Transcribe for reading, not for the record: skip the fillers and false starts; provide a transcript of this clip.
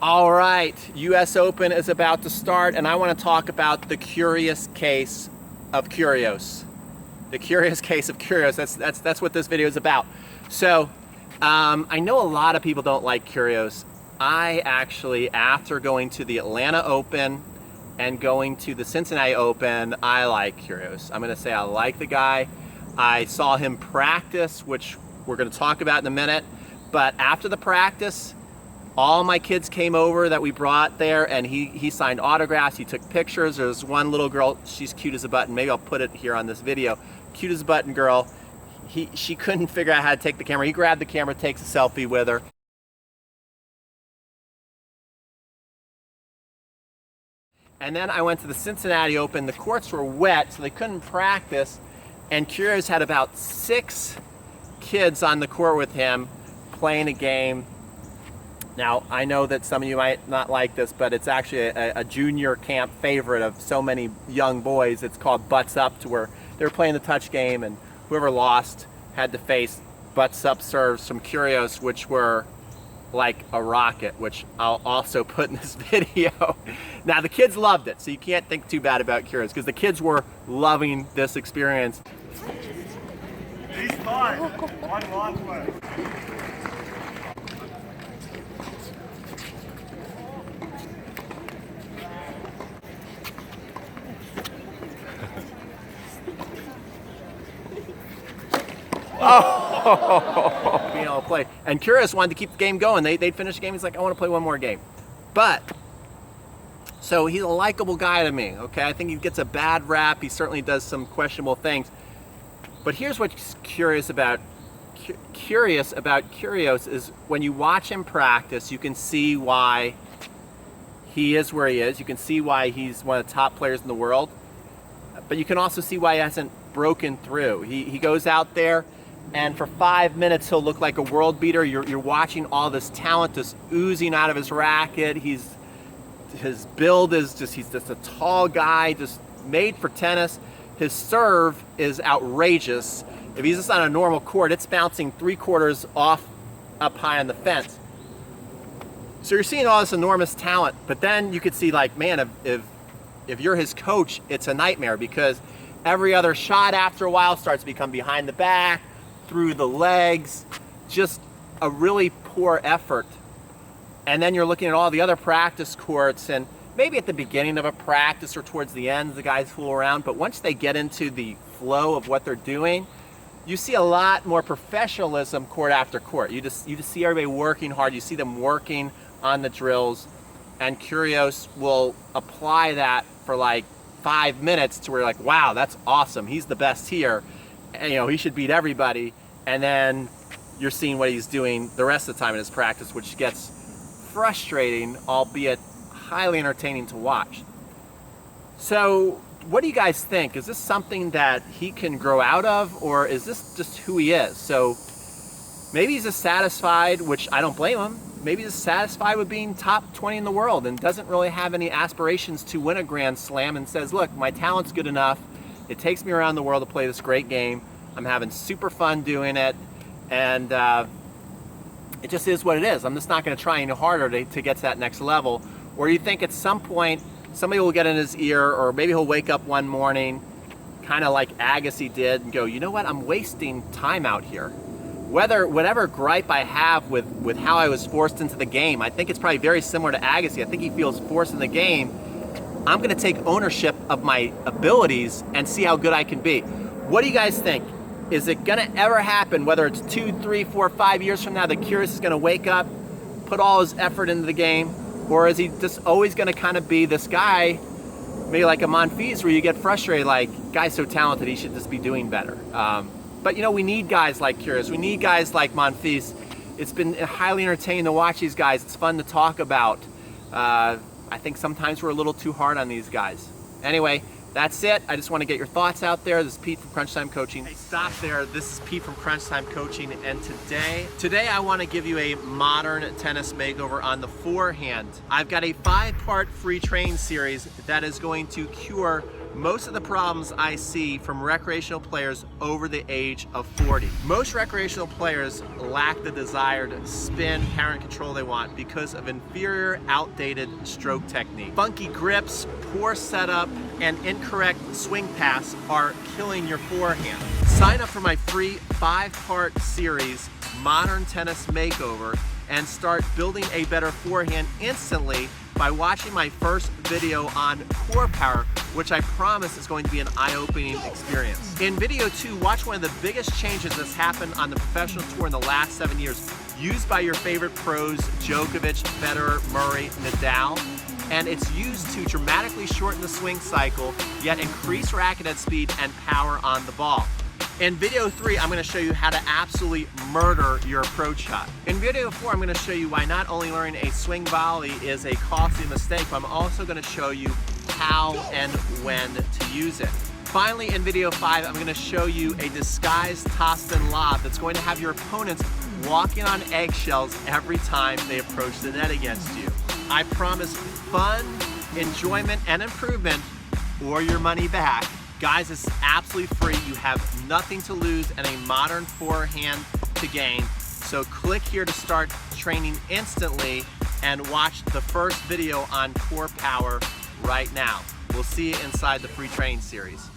All right, US Open is about to start, and I want to talk about the curious case of Kyrgios. The curious case of Kyrgios, that's what this video is about. So, I know a lot of people don't like Kyrgios. I actually, after going to the Atlanta Open and going to the Cincinnati Open, I like Kyrgios. I'm gonna say I like the guy. I saw him practice, which we're gonna talk about in a minute, but after the practice, all my kids came over that we brought there, and he signed autographs, he took pictures. There's one little girl, she's cute as a button. Maybe I'll put it here on this video. Cute as a button girl. She couldn't figure out how to take the camera. He grabbed the camera, takes a selfie with her. And then I went to the Cincinnati Open. The courts were wet, so they couldn't practice. And Kyrgios had about 6 kids on the court with him playing a game. Now, I know that some of you might not like this, but it's actually a junior camp favorite of so many young boys. It's called Butts Up, to where they were playing the touch game, and whoever lost had to face Butts Up serves from Kyrgios, which were like a rocket, which I'll also put in this video. Now, the kids loved it, so you can't think too bad about Kyrgios, because the kids were loving this experience. He's fine. One long way. Oh, being able to play. And Kyrgios wanted to keep the game going. They'd finish the game. He's like, I want to play one more game. But, so he's a likable guy to me, okay? I think he gets a bad rap. He certainly does some questionable things. But here's what's curious about Kyrgios is when you watch him practice, you can see why he is where he is. You can see why he's one of the top players in the world. But you can also see why he hasn't broken through. He goes out there, and for 5 minutes he'll look like a world beater. You're watching all this talent just oozing out of his racket. His build is he's just a tall guy, just made for tennis. His serve is outrageous. If he's just on a normal court, it's bouncing 3/4 off up high on the fence. So you're seeing all this enormous talent, but then you could see, like, man, if you're his coach, it's a nightmare, because every other shot after a while starts to become behind the back, through the legs, just a really poor effort. And then you're looking at all the other practice courts, and maybe at the beginning of a practice or towards the end, the guys fool around, but once they get into the flow of what they're doing, you see a lot more professionalism court after court. You just see everybody working hard. You see them working on the drills, and Kyrgios will apply that for like 5 minutes to where you're like, wow, that's awesome. He's the best here. And, you know, he should beat everybody. And then you're seeing what he's doing the rest of the time in his practice, which gets frustrating, albeit highly entertaining to watch. So what do you guys think? Is this something that he can grow out of, or is this just who he is? So maybe he's just satisfied, which I don't blame him. Maybe he's satisfied with being top 20 in the world and doesn't really have any aspirations to win a Grand Slam, and says, look, my talent's good enough. It takes me around the world to play this great game. I'm having super fun doing it, and it just is what it is. I'm just not going to try any harder to get to that next level. Or do you think at some point somebody will get in his ear, or maybe he'll wake up one morning, kind of like Agassi did, and go, you know what, I'm wasting time out here. Whatever gripe I have with how I was forced into the game, I think it's probably very similar to Agassi. I think he feels forced in the game. I'm going to take ownership of my abilities and see how good I can be. What do you guys think? Is it going to ever happen, whether it's 2, 3, 4, 5 years from now, that Kyrgios is going to wake up, put all his effort into the game? Or is he just always going to kind of be this guy, maybe like a Monfils, where you get frustrated, like, guy's so talented, he should just be doing better? But, you know, we need guys like Kyrgios. We need guys like Monfils. It's been highly entertaining to watch these guys. It's fun to talk about. I think sometimes we're a little too hard on these guys. Anyway, that's it. I just want to get your thoughts out there. This is Pete from Crunch Time Coaching. Hey, stop there. This is Pete from Crunch Time Coaching, and today I want to give you a modern tennis makeover on the forehand. I've got a 5-part free training series that is going to cure most of the problems I see from recreational players over the age of 40. Most recreational players lack the desired spin, power, and control they want because of inferior, outdated stroke technique. Funky grips, poor setup, and incorrect swing pass are killing your forehand. Sign up for my free 5-part series, Modern Tennis Makeover, and start building a better forehand instantly by watching my first video on core power, which I promise is going to be an eye-opening experience. In video 2, watch one of the biggest changes that's happened on the professional tour in the last 7 years, used by your favorite pros, Djokovic, Federer, Murray, Nadal, and it's used to dramatically shorten the swing cycle, yet increase racket head speed and power on the ball. In video 3, I'm going to show you how to absolutely murder your approach shot. In video 4, I'm going to show you why not only learning a swing volley is a costly mistake, but I'm also going to show you how and when to use it. Finally, in video 5, I'm going to show you a disguised topspin lob that's going to have your opponents walking on eggshells every time they approach the net against you. I promise fun, enjoyment, and improvement, or your money back. Guys, it's absolutely free. You have nothing to lose and a modern forehand to gain. So click here to start training instantly and watch the first video on core power right now. We'll see you inside the free training series.